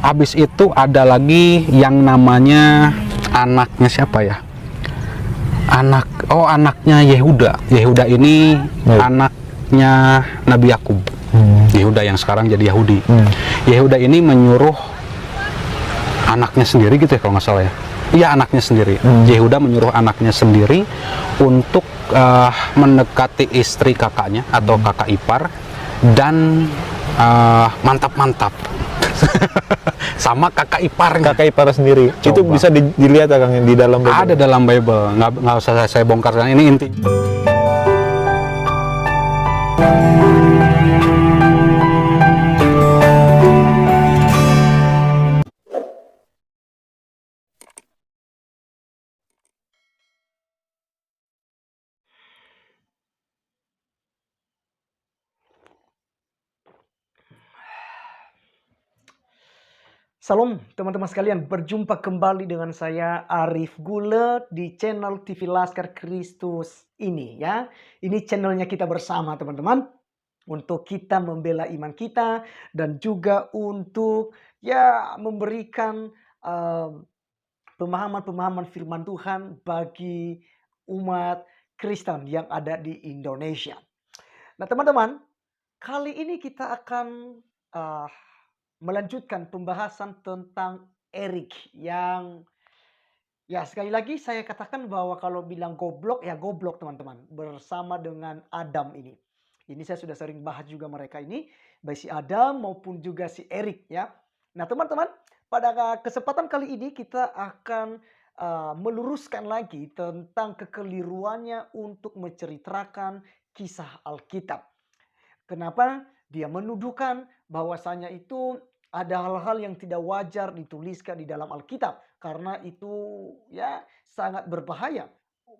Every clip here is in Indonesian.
Habis itu ada lagi yang namanya anaknya siapa ya? Anaknya Yehuda. Yehuda ini anaknya Nabi Yakub. Yehuda yang sekarang jadi Yahudi. Yehuda ini menyuruh anaknya sendiri gitu ya kalau nggak salah ya. Iya, anaknya sendiri. Yehuda menyuruh anaknya sendiri untuk mendekati istri kakaknya atau kakak ipar dan mantap-mantap sama kakak ipar sendiri. Coba. Itu bisa dilihat ya Kang di dalam Bible. Ada dalam Bible, nggak usah saya bongkar sekarang. Ini inti. Salam teman-teman sekalian, berjumpa kembali dengan saya Arif Gulet di channel TV Laskar Kristus ini ya. Ini channelnya kita bersama teman-teman, untuk kita membela iman kita dan juga untuk ya memberikan pemahaman-pemahaman firman Tuhan bagi umat Kristen yang ada di Indonesia. Nah teman-teman, kali ini kita akan melanjutkan pembahasan tentang Erik yang ya sekali lagi saya katakan bahwa kalau bilang goblok ya goblok teman-teman, bersama dengan Adam ini. Ini saya sudah sering bahas juga mereka ini, baik si Adam maupun juga si Erik ya. Nah teman-teman, pada kesempatan kali ini kita akan meluruskan lagi tentang kekeliruannya untuk menceritakan kisah Alkitab. Kenapa? Dia menuduhkan bahwasanya itu ada hal-hal yang tidak wajar dituliskan di dalam Alkitab. Karena itu ya sangat berbahaya.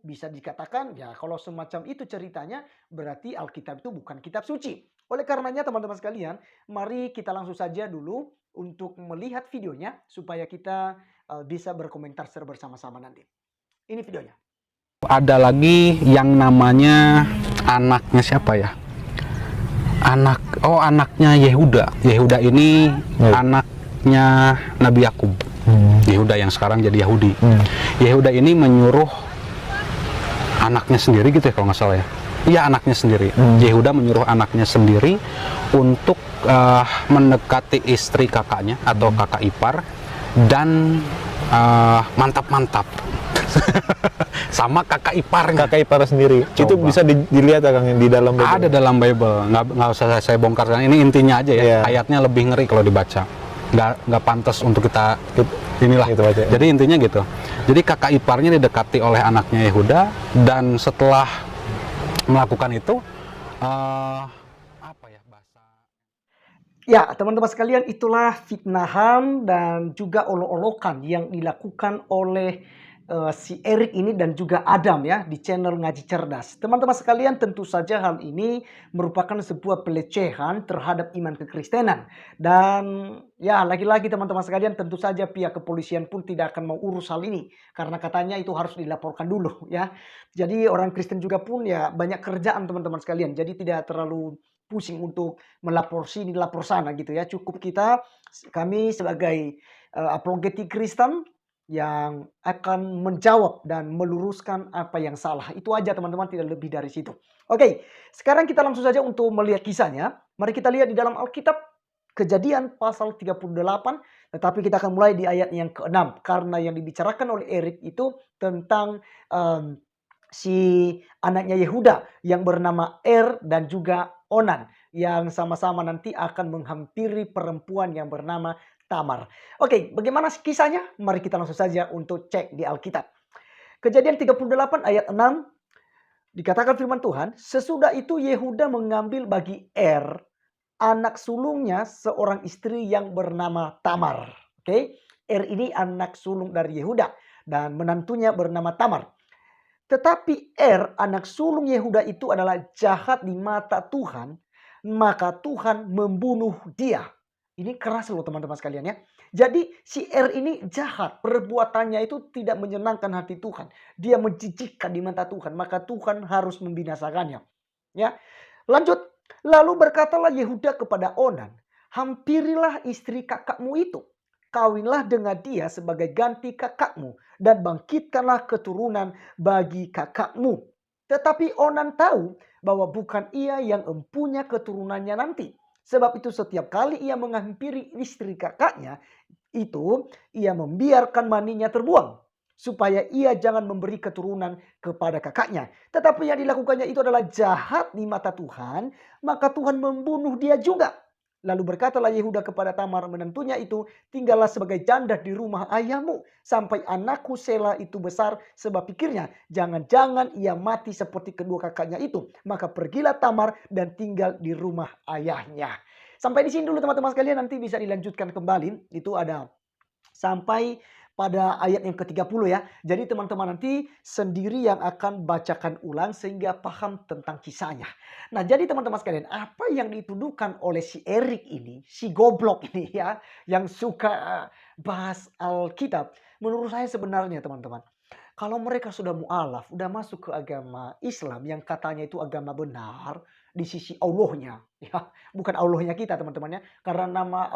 Bisa dikatakan ya kalau semacam itu ceritanya berarti Alkitab itu bukan kitab suci. Oleh karenanya teman-teman sekalian, mari kita langsung saja dulu untuk melihat videonya supaya kita bisa berkomentar secara bersama-sama nanti. Ini videonya. Ada lagi yang namanya anaknya siapa ya? Anaknya Yehuda. Yehuda ini anaknya Nabi Yakub. Yehuda yang sekarang jadi Yahudi. Yehuda ini menyuruh anaknya sendiri gitu ya kalau nggak salah ya. Iya, anaknya sendiri. Yehuda menyuruh anaknya sendiri untuk mendekati istri kakaknya atau kakak ipar dan mantap-mantap sama kakak ipar sendiri. Coba. Itu bisa dilihat ya Kang di dalam Bible. Ada dalam Bible, nggak usah saya bongkar sekarang. Ini intinya aja ya. Ayatnya lebih ngeri kalau dibaca, nggak pantas untuk kita inilah gitu aja, ya. Jadi intinya gitu. Jadi kakak iparnya didekati oleh anaknya Yehuda, dan setelah melakukan itu apa ya bahasa? Ya, teman-teman sekalian, itulah fitnahan dan juga olok-olokan yang dilakukan oleh si Erik ini dan juga Adam ya di channel Ngaji Cerdas. Teman-teman sekalian, tentu saja hal ini merupakan sebuah pelecehan terhadap iman kekristenan. Dan ya lagi-lagi teman-teman sekalian, tentu saja pihak kepolisian pun tidak akan mau urus hal ini. Karena katanya itu harus dilaporkan dulu ya. Jadi orang Kristen juga pun ya banyak kerjaan teman-teman sekalian. Jadi tidak terlalu pusing untuk melapor sini, lapor sana gitu ya. Cukup kami sebagai apologetik Kristen yang akan menjawab dan meluruskan apa yang salah. Itu aja teman-teman, tidak lebih dari situ. Oke, sekarang kita langsung saja untuk melihat kisahnya. Mari kita lihat di dalam Alkitab Kejadian pasal 38, tetapi kita akan mulai di ayat yang ke-6. Karena yang dibicarakan oleh Erik itu tentang si anaknya Yehuda yang bernama dan juga Onan, yang sama-sama nanti akan menghampiri perempuan yang bernama Tamar. Oke, bagaimana kisahnya? Mari kita langsung saja untuk cek di Alkitab. Kejadian 38 ayat 6 dikatakan firman Tuhan, sesudah itu Yehuda mengambil bagi anak sulungnya seorang istri yang bernama Tamar. Oke, ini anak sulung dari Yehuda dan menantunya bernama Tamar. Tetapi anak sulung Yehuda itu adalah jahat di mata Tuhan, maka Tuhan membunuh dia. Ini keras loh teman-teman sekalian ya. Jadi si ini jahat, perbuatannya itu tidak menyenangkan hati Tuhan. Dia menjijikkan di mata Tuhan, maka Tuhan harus membinasakannya. Ya, lanjut. Lalu berkatalah Yehuda kepada Onan, hampirilah istri kakakmu itu. Kawinlah dengan dia sebagai ganti kakakmu dan bangkitkanlah keturunan bagi kakakmu. Tetapi Onan tahu bahwa bukan ia yang empunya keturunannya nanti. Sebab itu setiap kali ia menghampiri istri kakaknya, itu ia membiarkan maninya terbuang. Supaya ia jangan memberi keturunan kepada kakaknya. Tetapi yang dilakukannya itu adalah jahat di mata Tuhan, maka Tuhan membunuh dia juga. Lalu berkatalah Yehuda kepada Tamar menantunya itu, tinggallah sebagai janda di rumah ayahmu sampai anakku Sela itu besar, sebab pikirnya jangan-jangan ia mati seperti kedua kakaknya itu. Maka pergilah Tamar dan tinggal di rumah ayahnya. Sampai di sini dulu teman-teman sekalian, nanti bisa dilanjutkan kembali. Itu ada sampai pada ayat yang ke-30 ya. Jadi teman-teman nanti sendiri yang akan bacakan ulang sehingga paham tentang kisahnya. Nah, jadi teman-teman sekalian, apa yang dituduhkan oleh si Erik ini, si goblok ini ya, yang suka bahas Alkitab, menurut saya sebenarnya teman-teman, kalau mereka sudah mu'alaf, udah masuk ke agama Islam yang katanya itu agama benar di sisi Allahnya, ya, bukan Allahnya kita teman-teman ya, karena nama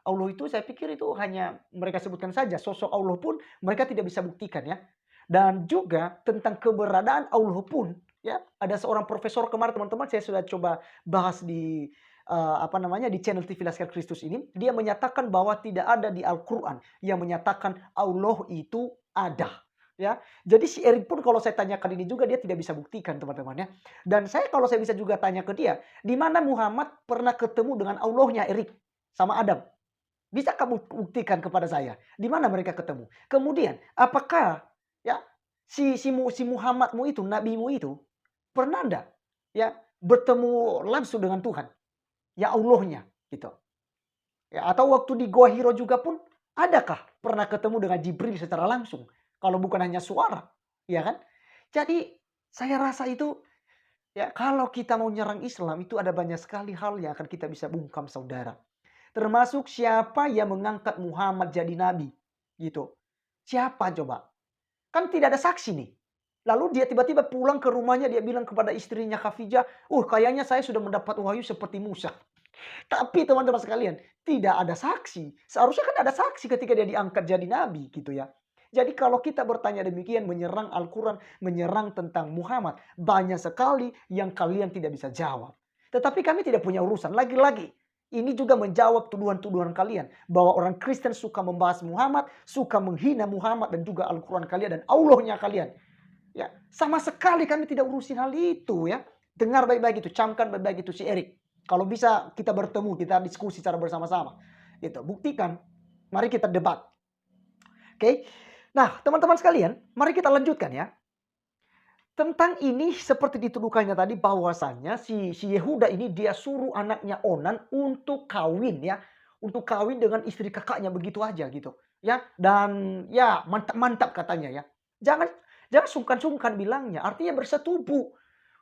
Allah itu saya pikir itu hanya mereka sebutkan saja. Sosok Allah pun mereka tidak bisa buktikan ya. Dan juga tentang keberadaan Allah pun ya. Ada seorang profesor kemarin teman-teman saya sudah coba bahas di di channel TV Laskar Kristus ini. Dia menyatakan bahwa tidak ada di Al-Quran yang menyatakan Allah itu ada. Ya, jadi si Erik pun kalau saya tanyakan ini juga dia tidak bisa buktikan teman-teman ya. Dan kalau saya bisa juga tanya ke dia, di mana Muhammad pernah ketemu dengan Allahnya Erik sama Adam? Bisa kamu buktikan kepada saya di mana mereka ketemu? Kemudian, apakah ya si Muhammadmu itu, nabimu itu pernah enggak ya bertemu langsung dengan Tuhan? Ya Allahnya gitu. Ya, atau waktu di Gua Hiro juga pun adakah pernah ketemu dengan Jibril secara langsung? Kalau bukan hanya suara, ya kan? Jadi saya rasa itu ya kalau kita mau nyerang Islam itu ada banyak sekali hal yang akan kita bisa bungkam saudara. Termasuk siapa yang mengangkat Muhammad jadi nabi. Gitu. Siapa coba? Kan tidak ada saksi nih. Lalu dia tiba-tiba pulang ke rumahnya, dia bilang kepada istrinya Khafijah, kayaknya saya sudah mendapat wahyu seperti Musa. Tapi teman-teman sekalian, tidak ada saksi. Seharusnya kan ada saksi ketika dia diangkat jadi nabi gitu ya. Jadi kalau kita bertanya demikian, menyerang Al-Quran, menyerang tentang Muhammad, banyak sekali yang kalian tidak bisa jawab. Tetapi kami tidak punya urusan. Lagi-lagi, ini juga menjawab tuduhan-tuduhan kalian. Bahwa orang Kristen suka membahas Muhammad, suka menghina Muhammad dan juga Al-Quran kalian dan Allahnya kalian. Ya, sama sekali kami tidak urusin hal itu ya. Dengar baik-baik itu, camkan baik-baik itu si Erik. Kalau bisa kita bertemu, kita diskusi secara bersama-sama. Itu, buktikan. Mari kita debat. Oke. Nah, teman-teman sekalian, mari kita lanjutkan ya. Tentang ini seperti dituduhkannya tadi bahwasannya si Yehuda ini dia suruh anaknya Onan untuk kawin ya. Untuk kawin dengan istri kakaknya begitu aja gitu. Ya, dan ya mantap-mantap katanya ya. Jangan sungkan-sungkan bilangnya, artinya bersetubuh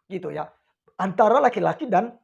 gitu ya. Antara laki-laki dan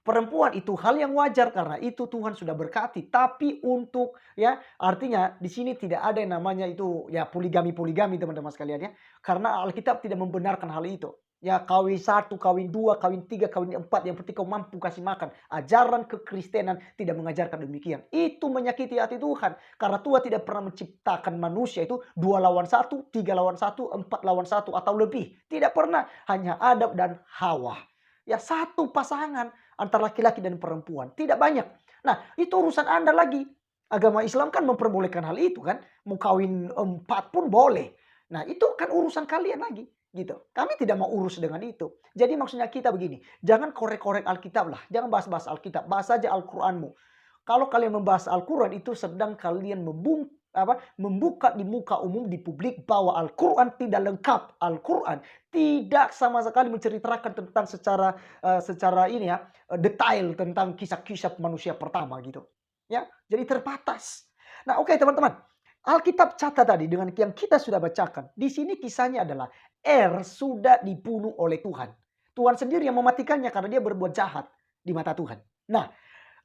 perempuan itu hal yang wajar karena itu Tuhan sudah berkati. Tapi untuk ya artinya di sini tidak ada yang namanya itu ya poligami teman-teman sekalian ya. Karena Alkitab tidak membenarkan hal itu. Ya kawin 1, kawin 2, kawin 3, kawin 4 yang penting kau mampu kasih makan. Ajaran kekristenan tidak mengajarkan demikian. Itu menyakiti hati Tuhan. Karena Tuhan tidak pernah menciptakan manusia itu 2 lawan 1, 3 lawan 1, 4 lawan 1 atau lebih. Tidak pernah. Hanya Adam dan Hawa. Ya satu pasangan antara laki-laki dan perempuan. Tidak banyak. Nah itu urusan Anda lagi. Agama Islam kan memperbolehkan hal itu kan. Mau kawin 4 pun boleh. Nah itu kan urusan kalian lagi. Gitu. Kami tidak mau urus dengan itu. Jadi maksudnya kita begini. Jangan korek-korek Alkitab lah. Jangan bahas-bahas Alkitab. Bahas saja Al-Quranmu. Kalau kalian membahas Al-Quran itu sedang kalian membuka di muka umum di publik bahwa Al-Quran tidak lengkap. Al-Quran tidak sama sekali menceritakan tentang secara ini ya detail tentang kisah-kisah manusia pertama gitu. Ya, jadi terbatas. Nah, oke teman-teman. Alkitab catat tadi dengan yang kita sudah bacakan. Di sini kisahnya adalah sudah dibunuh oleh Tuhan. Tuhan sendiri yang mematikannya karena dia berbuat jahat di mata Tuhan. Nah,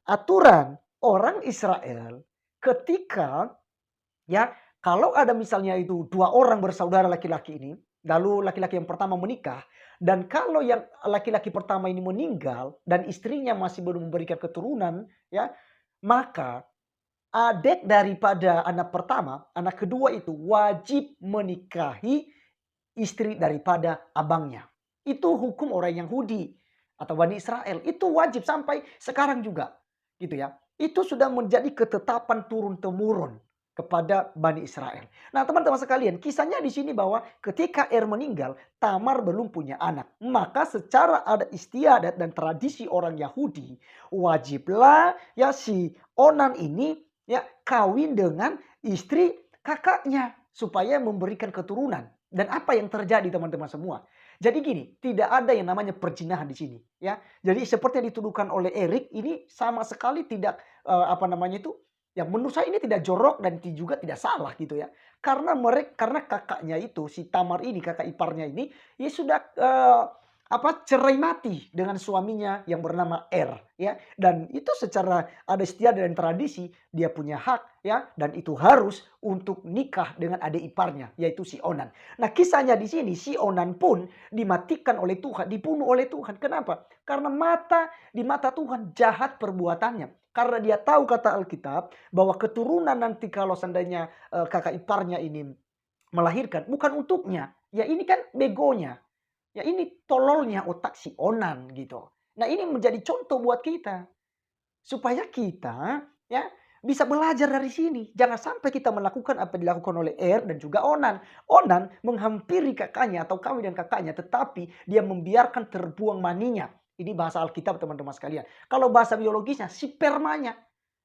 aturan orang Israel ketika ya, kalau ada misalnya itu 2 orang bersaudara laki-laki ini, lalu laki-laki yang pertama menikah, dan kalau yang laki-laki pertama ini meninggal dan istrinya masih belum memberikan keturunan, ya, maka adik daripada anak pertama, anak kedua itu wajib menikahi istri daripada abangnya. Itu hukum orang Yahudi atau Bani Israel. Itu wajib sampai sekarang juga. Gitu ya. Itu sudah menjadi ketetapan turun-temurun kepada Bani Israel. Nah, teman-teman sekalian, kisahnya di sini bahwa ketika meninggal, Tamar belum punya anak. Maka secara adat istiadat dan tradisi orang Yahudi, wajiblah ya si Onan ini ya kawin dengan istri kakaknya supaya memberikan keturunan. Dan apa yang terjadi teman-teman semua? Jadi gini, tidak ada yang namanya perzinahan di sini, ya. Jadi seperti yang dituduhkan oleh Erik ini sama sekali tidak ya menurut saya ini tidak jorok dan juga tidak salah gitu ya. Karena kakaknya itu si Tamar ini, kakak iparnya ini ya sudah cerai mati dengan suaminya yang bernama ya, dan itu secara ada istiadat dan tradisi dia punya hak ya, dan itu harus untuk nikah dengan adik iparnya yaitu si Onan. Nah, kisahnya di sini si Onan pun dimatikan oleh Tuhan, dibunuh oleh Tuhan. Kenapa? Karena di mata Tuhan jahat perbuatannya. Karena dia tahu kata Alkitab bahwa keturunan nanti kalau seandainya kakak iparnya ini melahirkan bukan untuknya. Ya ini kan begonya. Ya ini tololnya otak si Onan gitu. Nah ini menjadi contoh buat kita. Supaya kita ya bisa belajar dari sini. Jangan sampai kita melakukan apa yang dilakukan oleh dan juga Onan. Onan menghampiri kakaknya atau kawin dengan kakaknya. Tetapi dia membiarkan terbuang maninya. Ini bahasa Alkitab teman-teman sekalian. Kalau bahasa biologisnya spermanya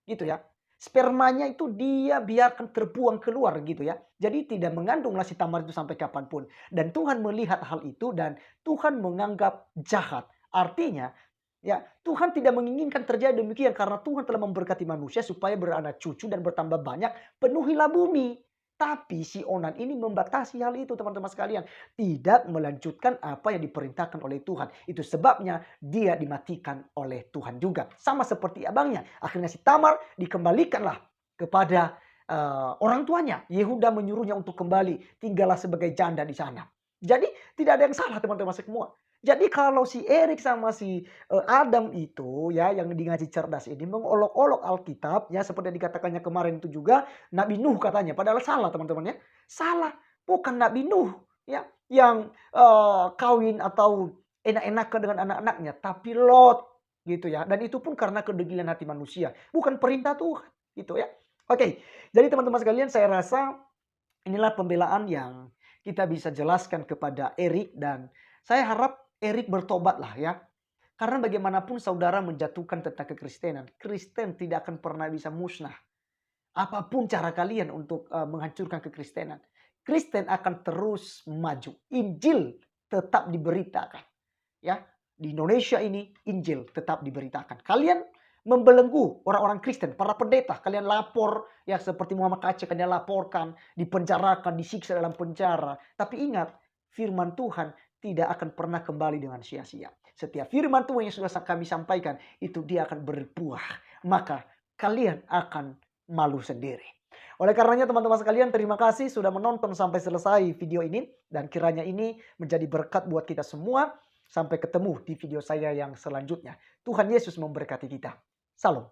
gitu ya. Spermanya itu dia biarkan terbuang keluar gitu ya. Jadi tidak mengandunglah si Tamar itu sampai kapanpun. Dan Tuhan melihat hal itu dan Tuhan menganggap jahat. Artinya ya Tuhan tidak menginginkan terjadi demikian karena Tuhan telah memberkati manusia supaya beranak cucu dan bertambah banyak. Penuhilah bumi. Tapi si Onan ini membatasi hal itu teman-teman sekalian. Tidak melanjutkan apa yang diperintahkan oleh Tuhan. Itu sebabnya dia dimatikan oleh Tuhan juga. Sama seperti abangnya. Akhirnya si Tamar dikembalikanlah kepada orang tuanya. Yehuda menyuruhnya untuk kembali. Tinggallah sebagai janda di sana. Jadi tidak ada yang salah teman-teman semua. Jadi kalau si Erik sama si Adam itu ya yang di ngaji cerdas ini mengolok-olok Alkitab ya seperti yang dikatakannya kemarin itu juga Nabi Nuh katanya. Padahal salah teman-teman ya. Salah. Bukan Nabi Nuh ya yang kawin atau enak-enakan dengan anak-anaknya. Tapi Lot gitu ya. Dan itu pun karena kedegilan hati manusia. Bukan perintah Tuhan gitu ya. Oke. Jadi teman-teman sekalian saya rasa inilah pembelaan yang kita bisa jelaskan kepada Erik dan saya harap Erik bertobatlah ya. Karena bagaimanapun saudara menjatuhkan tentang kekristenan. Kristen tidak akan pernah bisa musnah. Apapun cara kalian untuk menghancurkan kekristenan. Kristen akan terus maju. Injil tetap diberitakan. Ya, di Indonesia ini Injil tetap diberitakan. Kalian membelenggu orang-orang Kristen, para pendeta. Kalian lapor ya seperti Muhammad Aceh. Kalian laporkan, dipenjarakan, disiksa dalam penjara. Tapi ingat, firman Tuhan tidak akan pernah kembali dengan sia-sia. Setiap firman Tuhan yang sudah kami sampaikan, itu dia akan berbuah. Maka kalian akan malu sendiri. Oleh karenanya teman-teman sekalian, terima kasih sudah menonton sampai selesai video ini. Dan kiranya ini menjadi berkat buat kita semua. Sampai ketemu di video saya yang selanjutnya. Tuhan Yesus memberkati kita. Salam.